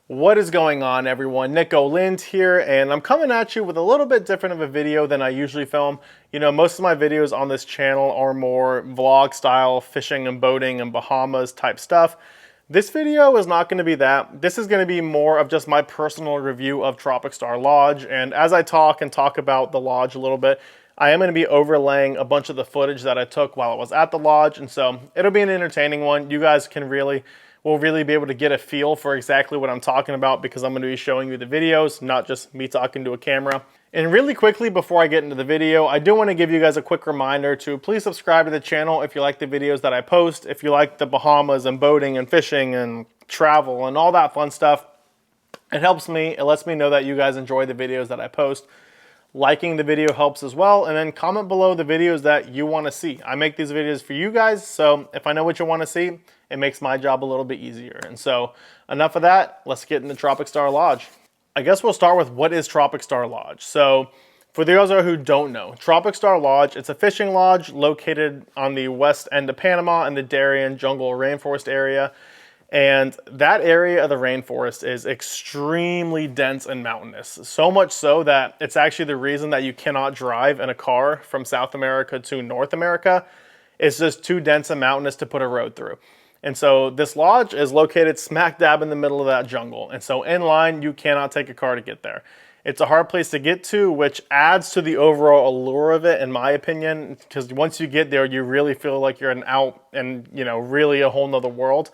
What is going on, everyone? Nico Lind here, and I'm coming at you with a little bit different of a video than I usually film. You know, most of my videos on this channel are more vlog style, fishing and boating and Bahamas type stuff. This video is not going to be that. This is going to be more of just my personal review of Tropic Star Lodge, and as I talk about the lodge a little bit, I am going to be overlaying a bunch of the footage that I took while I was at the lodge, and so it'll be an entertaining one. You guys will really be able to get a feel for exactly what I'm talking about because I'm going to be showing you the videos, not just me talking to a camera. And really quickly before I get into the video, I do want to give you guys a quick reminder to please subscribe to the channel if you like the videos that I post, if you like the Bahamas and boating and fishing and travel and all that fun stuff. It helps me, it lets me know that you guys enjoy the videos that I post. Liking the video helps as well, and then comment below the videos that you want to see. I make these videos for you guys, so if I know what you want to see, it makes my job a little bit easier. And so, enough of that, let's get into Tropic Star Lodge. I guess we'll start with what is Tropic Star Lodge. So, for those who don't know, Tropic Star Lodge, it's a fishing lodge located on the west end of Panama in the Darien Jungle Rainforest area. And that area of the rainforest is extremely dense and mountainous. So much so that it's actually the reason that you cannot drive in a car from South America to North America. It's just too dense and mountainous to put a road through. And so this lodge is located smack dab in the middle of that jungle. And so inline, you cannot take a car to get there. It's a hard place to get to, which adds to the overall allure of it, in my opinion, because once you get there, you really feel like you're out and, really a whole nother world.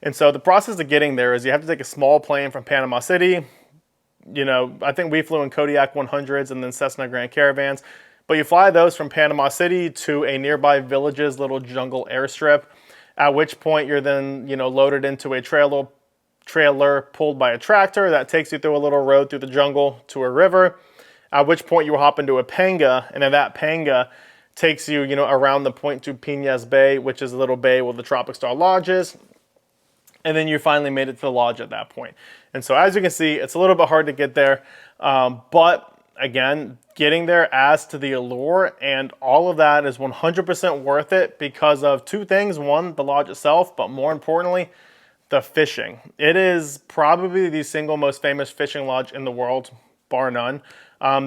And so the process of getting there is you have to take a small plane from Panama City. I think we flew in Kodiak 100s and then Cessna Grand Caravans. But you fly those from Panama City to a nearby village's little jungle airstrip, at which point you're then, loaded into a trailer pulled by a tractor that takes you through a little road through the jungle to a river, at which point you will hop into a panga, and then that panga takes you, around the point to Piñas Bay, which is a little bay where the Tropic Star Lodge is. And then you finally made it to the lodge at that point. And so as you can see, it's a little bit hard to get there. But again, getting there adds to the allure, and all of that is 100% worth it because of two things. One, the lodge itself, but more importantly, the fishing. It is probably the single most famous fishing lodge in the world, bar none.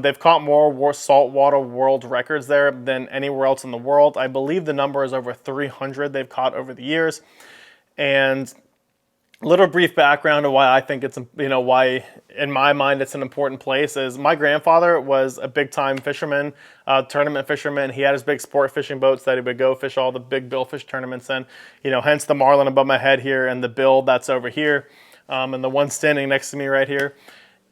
They've caught more saltwater world records there than anywhere else in the world. I believe the number is over 300 they've caught over the years. And little brief background of why I think it's, why in my mind it's an important place is my grandfather was a big time fisherman, tournament fisherman. He had his big sport fishing boats that he would go fish all the big billfish tournaments in, hence the marlin above my head here and the bill that's over here, and the one standing next to me right here.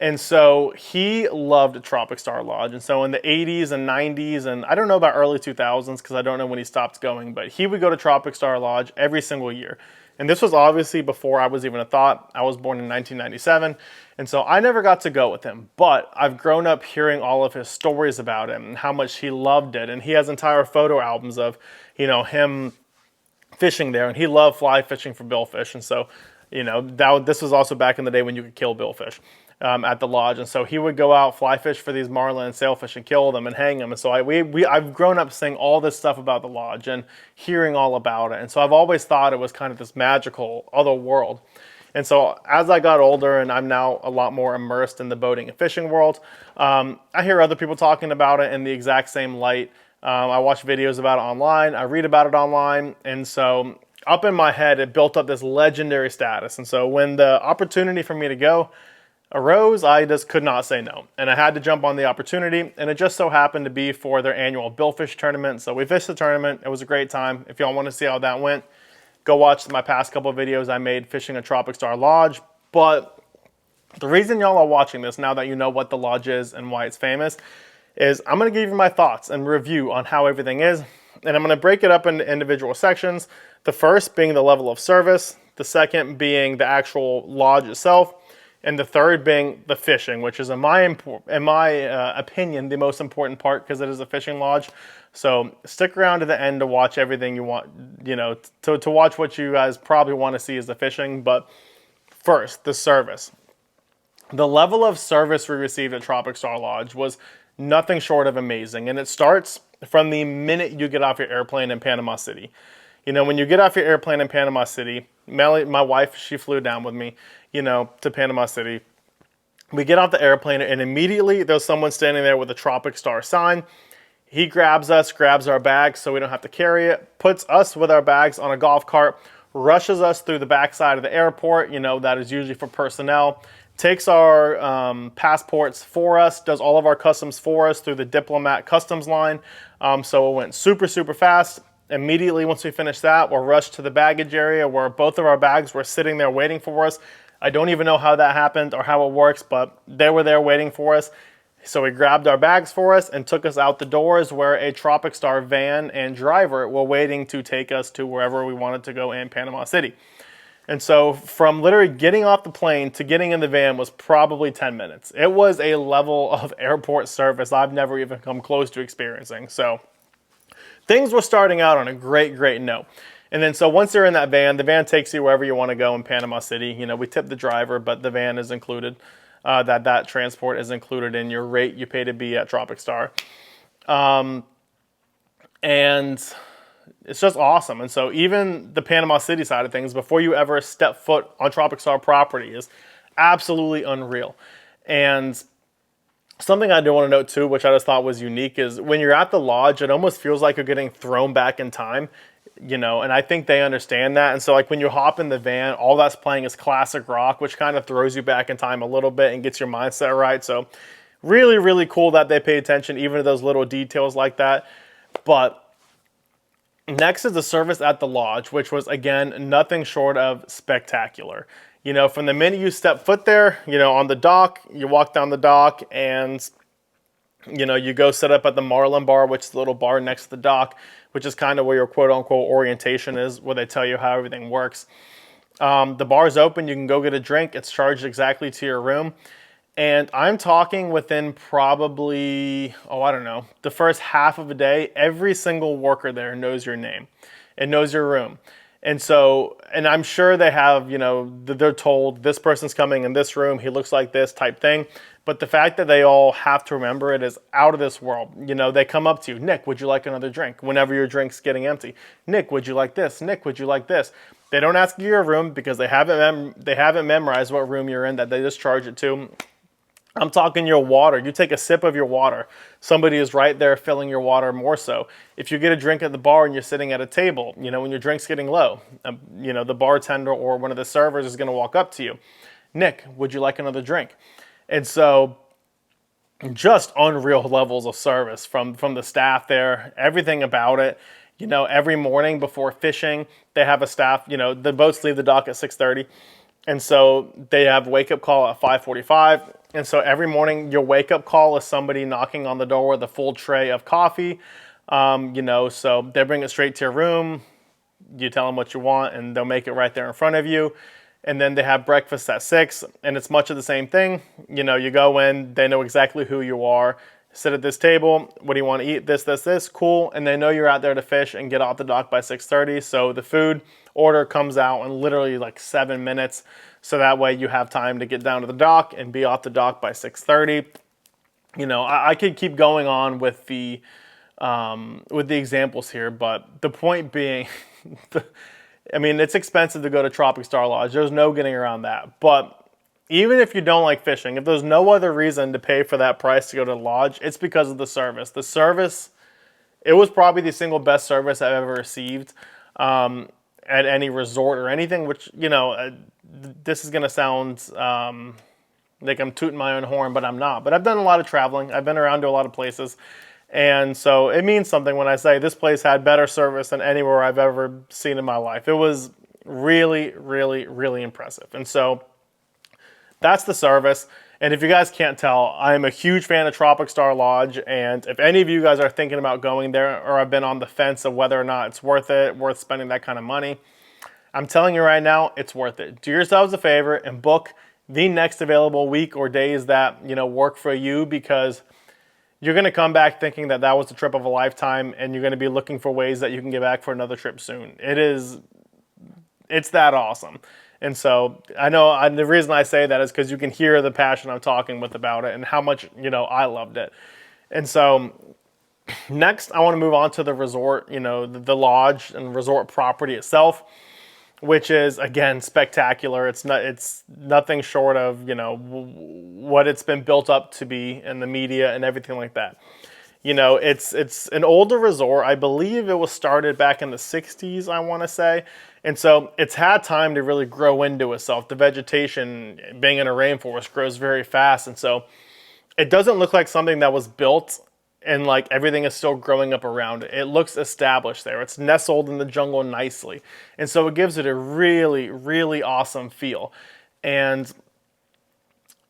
And so he loved Tropic Star Lodge. And so in the 80s and 90s, and I don't know about early 2000s because I don't know when he stopped going, but he would go to Tropic Star Lodge every single year. And this was obviously before I was even a thought. I was born in 1997, and so I never got to go with him. But I've grown up hearing all of his stories about him and how much he loved it. And he has entire photo albums of, him fishing there. And he loved fly fishing for billfish. And so, this was also back in the day when you could kill billfish at the lodge. And so he would go out, fly fish for these marlin and sailfish and kill them and hang them. And so I've grown up saying all this stuff about the lodge and hearing all about it. And so I've always thought it was kind of this magical other world. And so as I got older and I'm now a lot more immersed in the boating and fishing world, I hear other people talking about it in the exact same light. I watch videos about it online. I read about it online. And so up in my head, it built up this legendary status. And so when the opportunity for me to go arose, I just could not say no. And I had to jump on the opportunity, and it just so happened to be for their annual billfish tournament. So we fished the tournament. It was a great time. If y'all want to see how that went, go watch my past couple of videos I made fishing a Tropic Star Lodge. But the reason y'all are watching this, now that you know what the lodge is and why it's famous, is I'm going to give you my thoughts and review on how everything is. And I'm going to break it up into individual sections. The first being the level of service, the second being the actual lodge itself, and the third being the fishing, which is in my opinion the most important part because it is a fishing lodge. So stick around to the end to watch everything you want, to watch what you guys probably want to see is the fishing. But first, the service. The level of service we received at Tropic Star Lodge was nothing short of amazing, and it starts from the minute you get off your airplane in Panama City. You know, when you get off your airplane in Panama City, Melly, my wife, she flew down with me, you know, to Panama City. We get off the airplane and immediately there's someone standing there with a Tropic Star sign. He grabs us, grabs our bags so we don't have to carry it, puts us with our bags on a golf cart, rushes us through the backside of the airport, you know, that is usually for personnel, takes our passports for us, does all of our customs for us through the diplomat customs line. So it went super, super fast. Immediately once we finished that, we're rushed to the baggage area where both of our bags were sitting there waiting for us. I don't even know how that happened or how it works, but they were there waiting for us. So he grabbed our bags for us and took us out the doors where a Tropic Star van and driver were waiting to take us to wherever we wanted to go in Panama City. And so from literally getting off the plane to getting in the van was probably 10 minutes. It was a level of airport service I've never even come close to experiencing. So things were starting out on a great, great note. And then so once you're in that van, the van takes you wherever you want to go in Panama City. You know, we tip the driver, but the van is included. That transport is included in your rate you pay to be at Tropic Star. And it's just awesome. And so even the Panama City side of things, before you ever step foot on Tropic Star property, is absolutely unreal. And something I do want to note too, which I just thought was unique, is when you're at the lodge, it almost feels like you're getting thrown back in time. You know, and I think they understand that. And so like when you hop in the van, all that's playing is classic rock, which kind of throws you back in time a little bit and gets your mindset right. So really, really cool that they pay attention even to those little details like that. But next is the service at the lodge, which was, again, nothing short of spectacular. You know, from the minute you step foot there, you know, on the dock, you walk down the dock and, you know, you go sit up at the Marlin Bar, which is the little bar next to the dock, which is kind of where your quote-unquote orientation is, where they tell you how everything works. The bar's open. You can go get a drink. It's charged exactly to your room. And I'm talking within probably, I don't know, the first half of a day, every single worker there knows your name and knows your room. And so, and I'm sure they have, you know, they're told this person's coming in this room, he looks like this type thing. But the fact that they all have to remember it is out of this world. You know, they come up to you, Nick, would you like another drink? Whenever your drink's getting empty. Nick, would you like this? Nick, would you like this? They don't ask you your room because they haven't memorized what room you're in, that they just charge it to. I'm talking your water. You take a sip of your water. Somebody is right there filling your water more so. If you get a drink at the bar and you're sitting at a table, you know, when your drink's getting low, you know, the bartender or one of the servers is going to walk up to you. Nick, would you like another drink? And so just unreal levels of service from the staff there, everything about it. You know, every morning before fishing, they have a staff, you know, the boats leave the dock at 6:30. And so they have wake up call at 5:45. And so every morning your wake up call is somebody knocking on the door with a full tray of coffee. You know, so they bring it straight to your room. You tell them what you want and they'll make it right there in front of you. And then they have breakfast at 6, and it's much of the same thing. You know, you go in, they know exactly who you are. Sit at this table, what do you want to eat? This, cool. And they know you're out there to fish and get off the dock by 6:30. So the food order comes out in literally like 7 minutes. So that way you have time to get down to the dock and be off the dock by 6:30. You know, I could keep going on with the examples here, but the point being, I mean, it's expensive to go to Tropic Star Lodge. There's no getting around that. But even if you don't like fishing, if there's no other reason to pay for that price to go to the lodge, it's because of the service. The service, it was probably the single best service I've ever received at any resort or anything, which, you know, this is going to sound like I'm tooting my own horn, but I'm not. But I've done a lot of traveling. I've been around to a lot of places. And so it means something when I say this place had better service than anywhere I've ever seen in my life. It was really, really, really impressive. And so that's the service. And if you guys can't tell, I'm a huge fan of Tropic Star Lodge. And if any of you guys are thinking about going there or have been on the fence of whether or not it's worth it, worth spending that kind of money, I'm telling you right now, it's worth it. Do yourselves a favor and book the next available week or days that, you know, work for you, because you're going to come back thinking that that was the trip of a lifetime, and you're going to be looking for ways that you can get back for another trip soon. It's that awesome. And so I know the reason I say that is because you can hear the passion I'm talking with about it and how much, you know, I loved it. And so Next, I want to move on to the resort, you know, the lodge and resort property itself, which is, again, spectacular. It's nothing short of, you know, what it's been built up to be in the media and everything like that. You know, it's an older resort. I believe it was started back in the 60s, I want to say. And so it's had time to really grow into itself. The vegetation, being in a rainforest, grows very fast. And so it doesn't look like something that was built and like everything is still growing up around it. It looks established there. It's nestled in the jungle nicely. And so it gives it a really, really awesome feel. And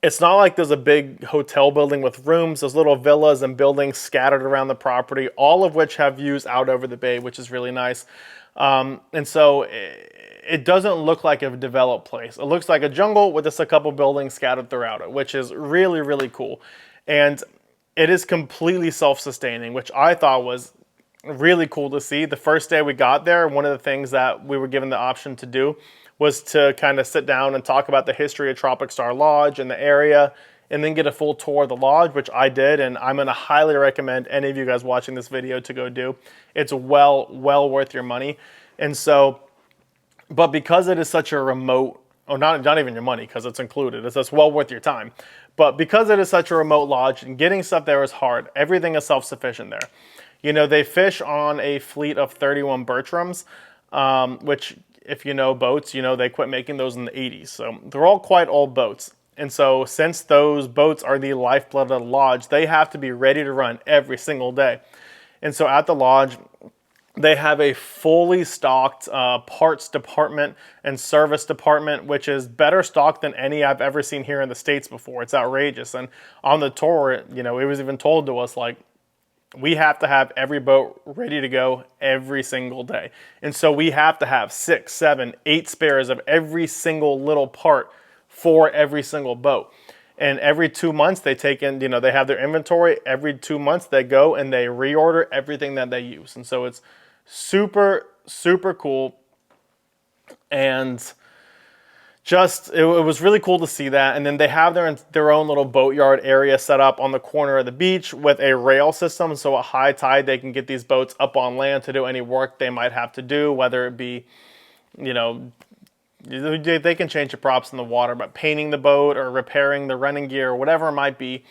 it's not like there's a big hotel building with rooms. There's little villas and buildings scattered around the property, all of which have views out over the bay, which is really nice. And so it doesn't look like a developed place. It looks like a jungle with just a couple buildings scattered throughout it, which is really, really cool. And it is completely self-sustaining, which I thought was really cool to see. The first day we got there, one of the things that we were given the option to do was to kind of sit down and talk about the history of Tropic Star Lodge and the area, and then get a full tour of the lodge, which I did, and I'm going to highly recommend any of you guys watching this video to go do. It's well worth your money. And so, but because it is such a remote, or not even your money, because it's included, it's well worth your time. But because it is such a remote lodge, and getting stuff there is hard, everything is self-sufficient there. You know, they fish on a fleet of 31 Bertrams, which, if you know boats, you know they quit making those in the 80s. So they're all quite old boats. And so since those boats are the lifeblood of the lodge, they have to be ready to run every single day. And so at the lodge, they have a fully stocked parts department and service department, which is better stocked than any I've ever seen here in the States before. It's outrageous. And on the tour, you know, it was even told to us, like, we have to have every boat ready to go every single day. And so we have to have 6, 7, 8 spares of every single little part for every single boat. And every 2 months they take in, you know, they have their inventory. Every 2 months they go and they reorder everything that they use. And so it's super, super cool. And just, it was really cool to see that. And then they have their own little boatyard area set up on the corner of the beach with a rail system. So at high tide, they can get these boats up on land to do any work they might have to do, whether it be, you know, they can change the props in the water, but painting the boat or repairing the running gear or whatever it might be.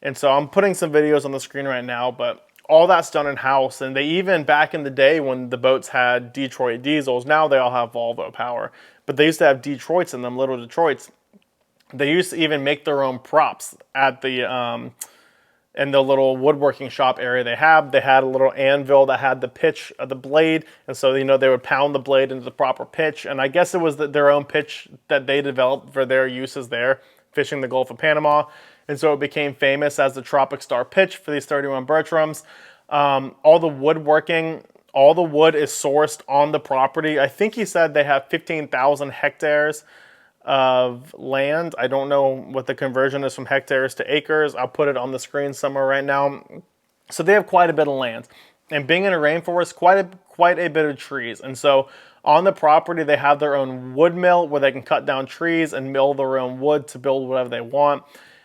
And so I'm putting some videos on the screen right now, but all that's done in-house. And they even, back in the day when the boats had Detroit diesels, now they all have Volvo power. But they used to have Detroits in them, little Detroits. They used to even make their own props at the in the little woodworking shop area they have. They had a little anvil that had the pitch of the blade, and so, you know, they would pound the blade into the proper pitch. And I guess it was their own pitch that they developed for their uses there, fishing the Gulf of Panama. And so it became famous as the Tropic Star pitch for these 31 Bertrams. All the woodworking, all the wood is sourced on the property. I think he said they have 15,000 hectares of land. I don't know what the conversion is from hectares to acres. I'll put it on the screen somewhere right now. So they have quite a bit of land. And being in a rainforest, quite a bit of trees. And so on the property, they have their own wood mill where they can cut down trees and mill their own wood to build whatever they want.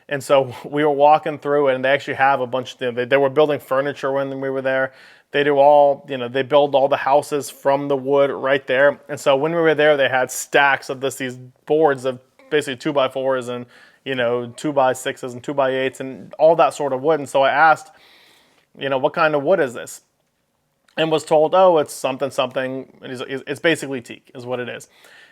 And so we were walking through it, and they actually have a bunch of, they were building furniture when we were there. They do all, you know, they build all the houses from the wood right there. And so when we were there, they had stacks of these boards of basically 2x4s and, you know, 2x6s and 2x8s and all that sort of wood. And so I asked, you know, what kind of wood is this? And was told, oh, it's something. It's basically teak is what it is.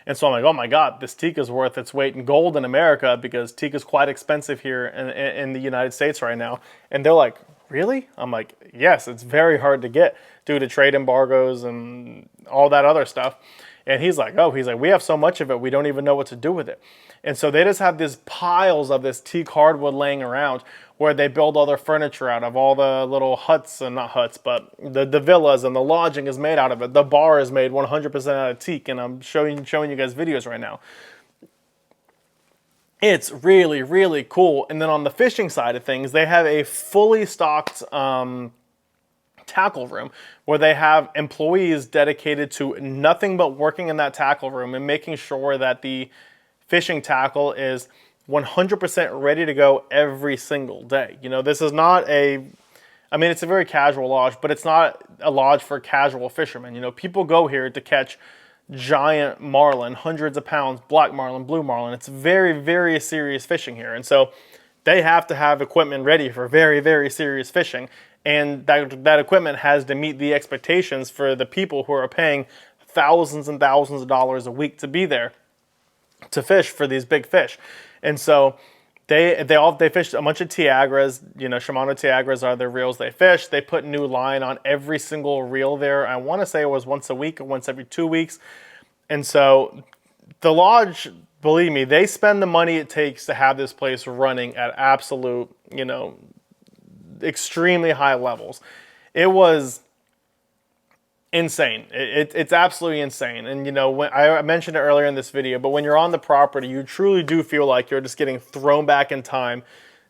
And so I'm like, oh my God, this teak is worth its weight in gold in America, because teak is quite expensive here in the United States right now. And they're like, really? I'm like, yes, it's very hard to get due to trade embargoes and all that other stuff. And he's like, we have so much of it, we don't even know what to do with it. And so they just have these piles of this teak hardwood laying around where they build all their furniture out of, all the little huts, and not huts, but the villas and the lodging is made out of it. The bar is made 100% out of teak, and I'm showing you guys videos right now. It's really, really cool. And then on the fishing side of things, they have a fully stocked tackle room where they have employees dedicated to nothing but working in that tackle room and making sure that the fishing tackle is 100% ready to go every single day. You know, this is not a I mean, it's a very casual lodge, but it's not a lodge for casual fishermen. You know, people go here to catch giant marlin, hundreds of pounds, black marlin, blue marlin. It's very, very serious fishing here. And so they have to have equipment ready for very, very serious fishing. And that equipment has to meet the expectations for the people who are paying thousands and thousands of dollars a week to be there to fish for these big fish. And so they fish a bunch of Tiagras. You know, Shimano Tiagras are their reels they fish. They put new line on every single reel there. I want to say it was once a week or once every 2 weeks. And so the lodge, believe me, they spend the money it takes to have this place running at absolute, you know, extremely high levels. It was insane. It's absolutely insane. And you know, when I mentioned it earlier in this video, but when you're on the property, you truly do feel like you're just getting thrown back in time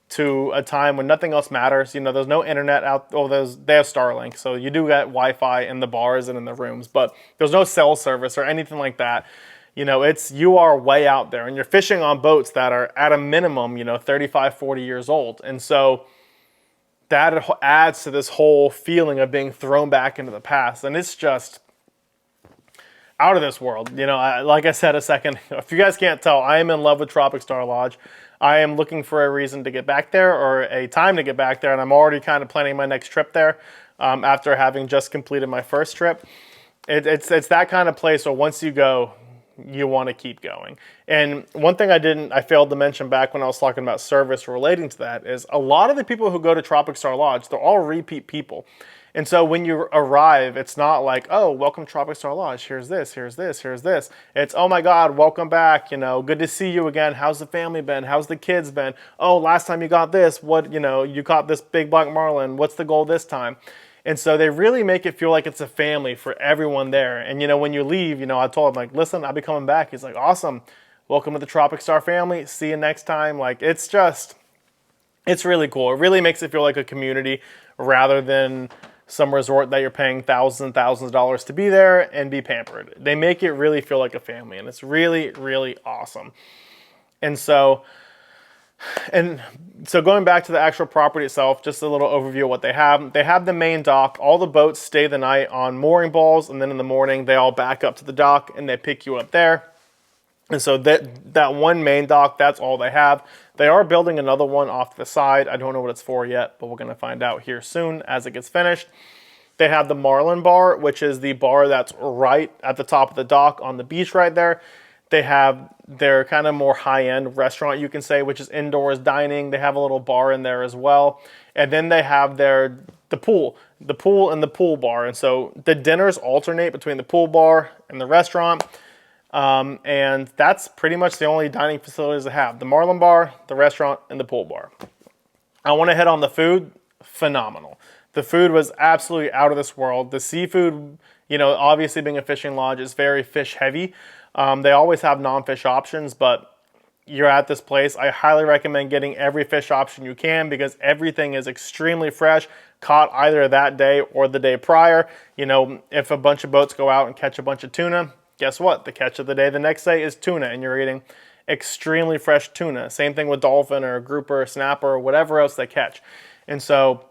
to a time when nothing else matters. You know, there's no internet out. Oh, they have Starlink, so you do get Wi-Fi in the bars and in the rooms, but there's no cell service or anything like that. You know, you are way out there, and you're fishing on boats that are at a minimum, you know, 35, 40 years old. And so that adds to this whole feeling of being thrown back into the past. And it's just out of this world. You know, like I said a second, if you guys can't tell, I am in love with Tropic Star Lodge. I am looking for a reason to get back there, or a time to get back there, and I'm already kind of planning my next trip there after having just completed my first trip. It's that kind of place where once you go, you want to keep going. And one thing I failed to mention back when I was talking about service relating to that is a lot of the people who go to Tropic Star Lodge, they're all repeat people. And so when you arrive, it's not like, oh, welcome to Tropic Star Lodge. Here's this, here's this, here's this. It's, oh my God, welcome back. You know, good to see you again. How's the family been? How's the kids been? Oh, last time you got this, what, you know, you caught this big black marlin. What's the goal this time? And so they really make it feel like it's a family for everyone there. And, you know, when you leave, you know, I told him, like, listen, I'll be coming back. He's like, awesome. Welcome to the Tropic Star family. See you next time. Like, it's really cool. It really makes it feel like a community rather than some resort that you're paying thousands and thousands of dollars to be there and be pampered. They make it really feel like a family, and it's really, really awesome. And so going back to the actual property itself, just a little overview of what they have. They have the main dock. All the boats stay the night on mooring balls, and then in the morning they all back up to the dock and they pick you up there. And so that one main dock, that's all they have. They are building another one off to the side. I don't know what it's for yet, but we're going to find out here soon as it gets finished. They have the Marlin Bar, which is the bar that's right at the top of the dock on the beach right there. They have their kind of more high-end restaurant, you can say, which is indoors dining. They have a little bar in there as well. And then they have the pool and the pool bar. And so the dinners alternate between the pool bar and the restaurant. And that's pretty much the only dining facilities they have. The Marlin Bar, the restaurant, and the pool bar. I want to hit on the food. Phenomenal. The food was absolutely out of this world. The seafood, you know, obviously being a fishing lodge, is very fish heavy. They always have non-fish options, but you're at this place. I highly recommend getting every fish option you can because everything is extremely fresh, caught either that day or the day prior. You know, if a bunch of boats go out and catch a bunch of tuna, guess what? The catch of the day the next day is tuna, and you're eating extremely fresh tuna. Same thing with dolphin or grouper or snapper or whatever else they catch. And so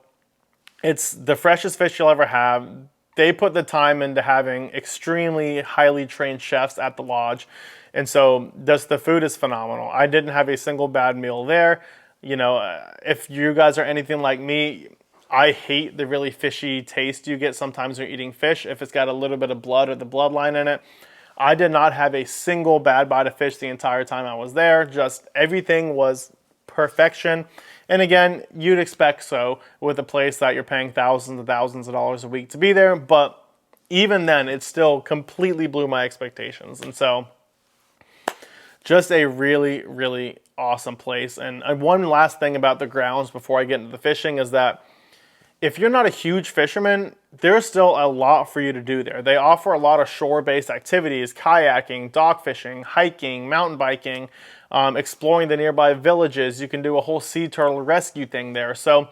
it's the freshest fish you'll ever have. They put the time into having extremely highly trained chefs at the lodge. And so the food is phenomenal. I didn't have a single bad meal there. You know, if you guys are anything like me, I hate the really fishy taste you get sometimes when you're eating fish if it's got a little bit of blood or the bloodline in it. I did not have a single bad bite of fish the entire time I was there. Just everything was perfection. And again, you'd expect so with a place that you're paying thousands and thousands of dollars a week to be there. But even then, it still completely blew my expectations. And so just a really, really awesome place. And one last thing about the grounds before I get into the fishing is that if you're not a huge fisherman, there's still a lot for you to do there. They offer a lot of shore-based activities, kayaking, dock fishing, hiking, mountain biking, exploring the nearby villages. You can do a whole sea turtle rescue thing there. So,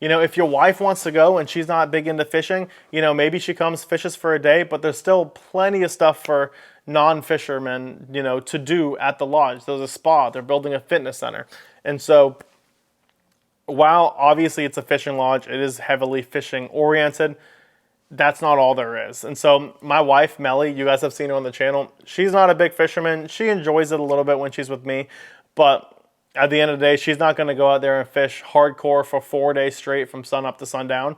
you know, if your wife wants to go and she's not big into fishing, you know, maybe she comes, fishes for a day, but there's still plenty of stuff for non-fishermen, you know, to do at the lodge. There's a spa. They're building a fitness center. And so while obviously it's a fishing lodge, it is heavily fishing oriented. That's not all there is. And so my wife, Melly, you guys have seen her on the channel. She's not a big fisherman. She enjoys it a little bit when she's with me. But at the end of the day, she's not going to go out there and fish hardcore for 4 days straight from sun up to sundown.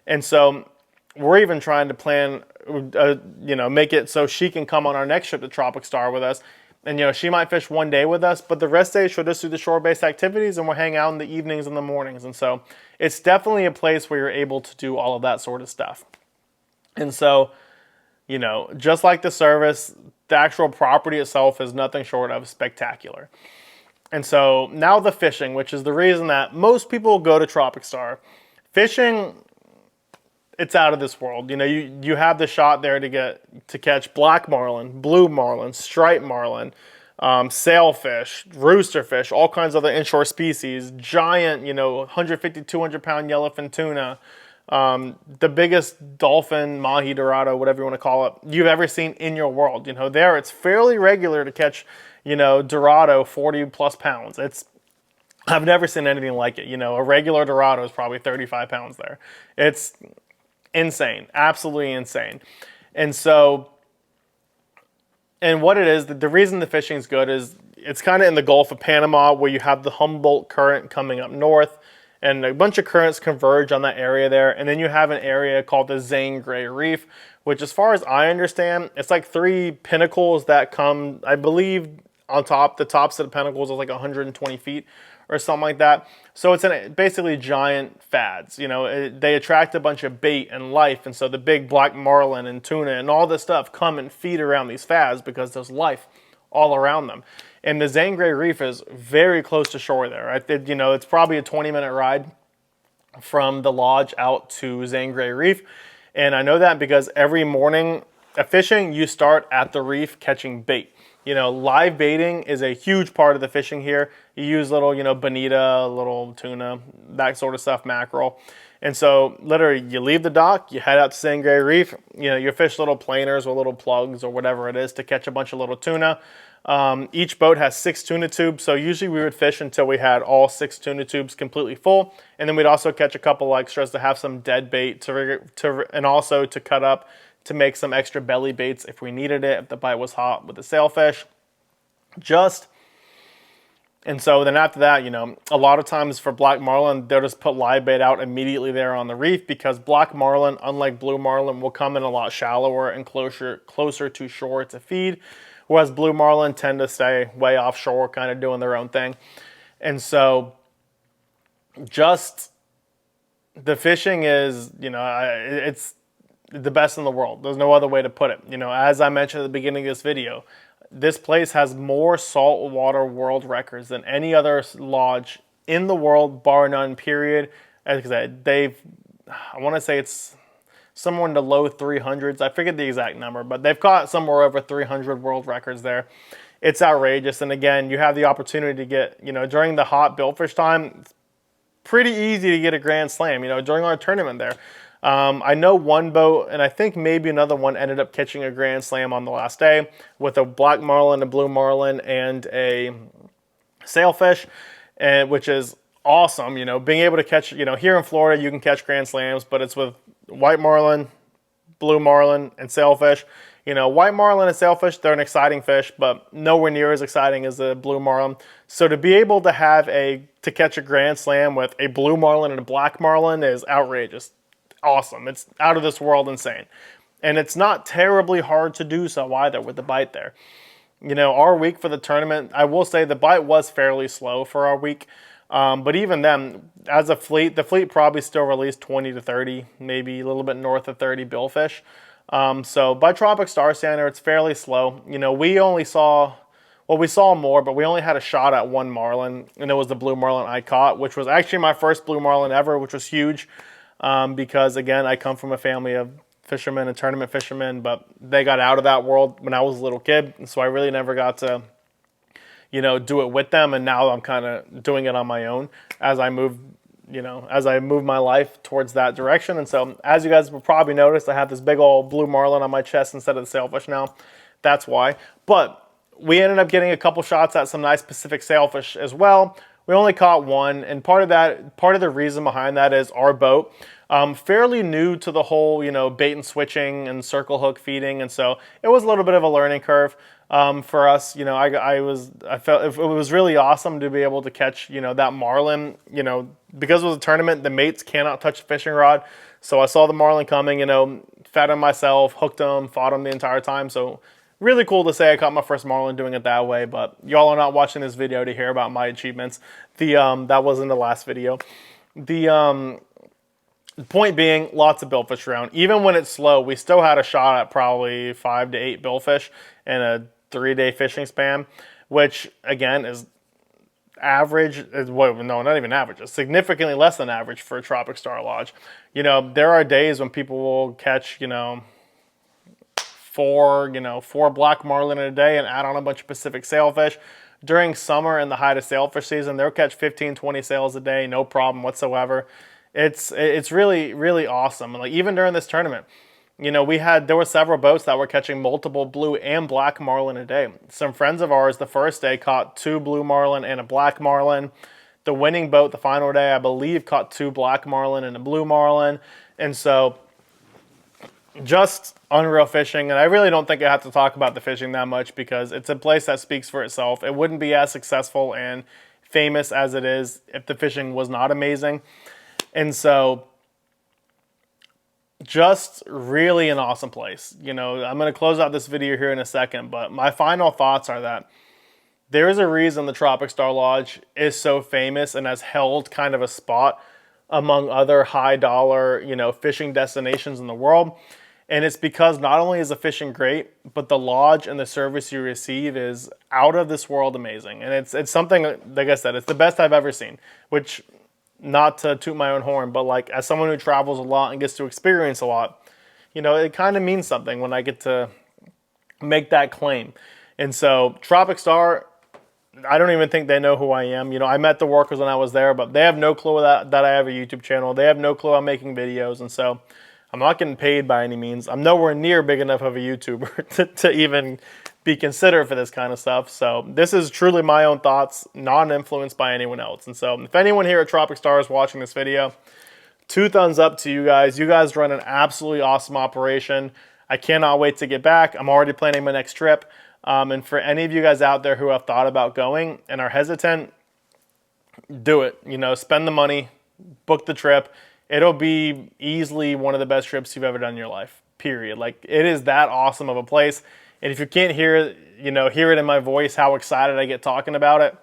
And so we're even trying to plan, make it so she can come on our next trip to Tropic Star with us. And, she might fish 1 day with us, but the rest days she'll just do the shore-based activities and we'll hang out in the evenings and the mornings. And so it's definitely a place where you're able to do all of that sort of stuff. And so, just like the service, the actual property itself is nothing short of spectacular. And so now the fishing, which is the reason that most people go to Tropic Star. Fishing, it's out of this world. You have the shot there to catch black marlin, blue marlin, striped marlin, sailfish, roosterfish, all kinds of other inshore species, giant, 150, 200 pound yellowfin tuna, the biggest dolphin, mahi, dorado, whatever you want to call it, you've ever seen in your world. There it's fairly regular to catch, dorado 40 plus pounds. I've never seen anything like it. A regular dorado is probably 35 pounds there. It's insane, absolutely insane. And so, and what it is, the reason the fishing is good is it's kind of in the Gulf of Panama where you have the Humboldt Current coming up north. And a bunch of currents converge on that area there. And then you have an area called the Zane Grey Reef, which as far as I understand, it's like 3 pinnacles that come, I believe, on top. The tops of the pinnacles is like 120 feet or something like that. So it's basically giant fads. They attract a bunch of bait and life. And so the big black marlin and tuna and all this stuff come and feed around these fads because there's life all around them. And the Zane Grey Reef is very close to shore there. It's probably a 20-minute ride from the lodge out to Zane Grey Reef. And I know that because every morning at fishing, you start at the reef catching bait. Live baiting is a huge part of the fishing here. You use little, bonita, little tuna, that sort of stuff, mackerel. And so literally you leave the dock, you head out to Zane Grey Reef, you fish little planers or little plugs or whatever it is to catch a bunch of little tuna. Each boat has 6 tuna tubes, so usually we would fish until we had all 6 tuna tubes completely full, and then we'd also catch a couple extras to have some dead bait and also to cut up to make some extra belly baits if we needed it, if the bite was hot with the sailfish. And so then after that, a lot of times for black marlin, they'll just put live bait out immediately there on the reef because black marlin, unlike blue marlin, will come in a lot shallower and closer to shore to feed. Whereas blue marlin tend to stay way offshore, kind of doing their own thing. And so just the fishing is, it's the best in the world. There's no other way to put it. As I mentioned at the beginning of this video, this place has more saltwater world records than any other lodge in the world, bar none, period. As I said, I want to say it's somewhere in the low 300s. I forget the exact number, but they've caught somewhere over 300 world records there. It's outrageous. And again, you have the opportunity to get, during the hot billfish time, it's pretty easy to get a grand slam, during our tournament there. I know one boat, and I think maybe another one ended up catching a grand slam on the last day with a black marlin, a blue marlin, and a sailfish, which is awesome. Being able to catch, here in Florida, you can catch grand slams, but it's with white marlin, blue marlin, and sailfish. White marlin and sailfish, they're an exciting fish, but nowhere near as exciting as the blue marlin. So to be able to catch a grand slam with a blue marlin and a black marlin is outrageous. Awesome. It's out of this world insane. And it's not terribly hard to do so either with the bite there. Our week for the tournament, I will say the bite was fairly slow for our week. But even then, as a fleet, the fleet probably still released 20 to 30, maybe a little bit north of 30 billfish. So by Tropic Star standard, it's fairly slow. We saw more, but we only had a shot at one marlin, and it was the blue marlin I caught, which was actually my first blue marlin ever, which was huge. Because again, I come from a family of fishermen and tournament fishermen, but they got out of that world when I was a little kid. And so I really never got to, do it with them. And now I'm kind of doing it on my own as I move my life towards that direction. And so as you guys will probably notice, I have this big old blue marlin on my chest instead of the sailfish now. That's why. But we ended up getting a couple shots at some nice Pacific sailfish as well. we only caught one, and part of the reason behind that is our boat, fairly new to the whole, you know, bait and switching and circle hook feeding, and so it was a little bit of a learning curve for us. You know, I felt it was really awesome to be able to catch, you know, that marlin. You know, because it was a tournament, the mates cannot touch the fishing rod, so I saw the marlin coming. You know, fed him myself, hooked him, fought him the entire time. So really cool to say I caught my first marlin doing it that way. But y'all are not watching this video to hear about my achievements. That wasn't the last video. The point being, lots of billfish around. Even when it's slow, we still had a shot at probably 5 to 8 billfish in a 3-day fishing span, which again is average. Well, no, not even average. It's significantly less than average for a Tropic Star Lodge. You know, there are days when people will catch, you know, 4 black marlin in a day and add on a bunch of Pacific sailfish. During summer and the height of sailfish season, they'll catch 15, 20 sails a day, no problem whatsoever. It's really, really awesome. And like even during this tournament, you know, there were several boats that were catching multiple blue and black marlin a day. Some friends of ours the first day caught 2 blue marlin and a black marlin. The winning boat the final day, I believe, caught 2 black marlin and a blue marlin. And so just unreal fishing. And I really don't think I have to talk about the fishing that much because it's a place that speaks for itself. It wouldn't be as successful and famous as it is if the fishing was not amazing. And so just really an awesome place. You know, I'm going to close out this video here in a second, but my final thoughts are that there is a reason the Tropic Star Lodge is so famous and has held kind of a spot among other high dollar, you know, fishing destinations in the world. And it's because not only is the fishing great, but the lodge and the service you receive is out of this world amazing. And it's something, like I said, it's the best I've ever seen, which, not to toot my own horn, but like as someone who travels a lot and gets to experience a lot, you know, it kind of means something when I get to make that claim. And so Tropic Star, I don't even think they know who I am. You know, I met the workers when I was there, but they have no clue that I have a YouTube channel. They have no clue I'm making videos. And so I'm not getting paid by any means. I'm nowhere near big enough of a YouTuber to even be considered for this kind of stuff. So this is truly my own thoughts, not influenced by anyone else. And so if anyone here at Tropic Star is watching this video, 2 thumbs up to you guys. You guys run an absolutely awesome operation. I cannot wait to get back. I'm already planning my next trip. And for any of you guys out there who have thought about going and are hesitant, do it. You know, spend the money, book the trip. It'll be easily one of the best trips you've ever done in your life, period. Like, it is that awesome of a place. And if you can't hear it, you know, hear it in my voice, how excited I get talking about it,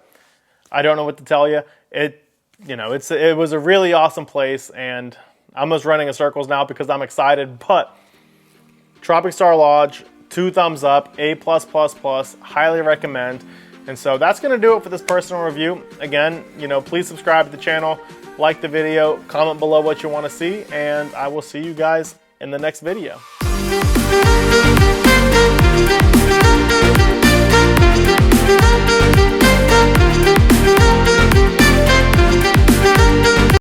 I don't know what to tell you. It was a really awesome place, and I'm just running in circles now because I'm excited. But Tropic Star Lodge, 2 thumbs up, A+++, highly recommend. And so that's going to do it for this personal review. Again, you know, please subscribe to the channel, like the video, comment below what you want to see, and I will see you guys in the next video.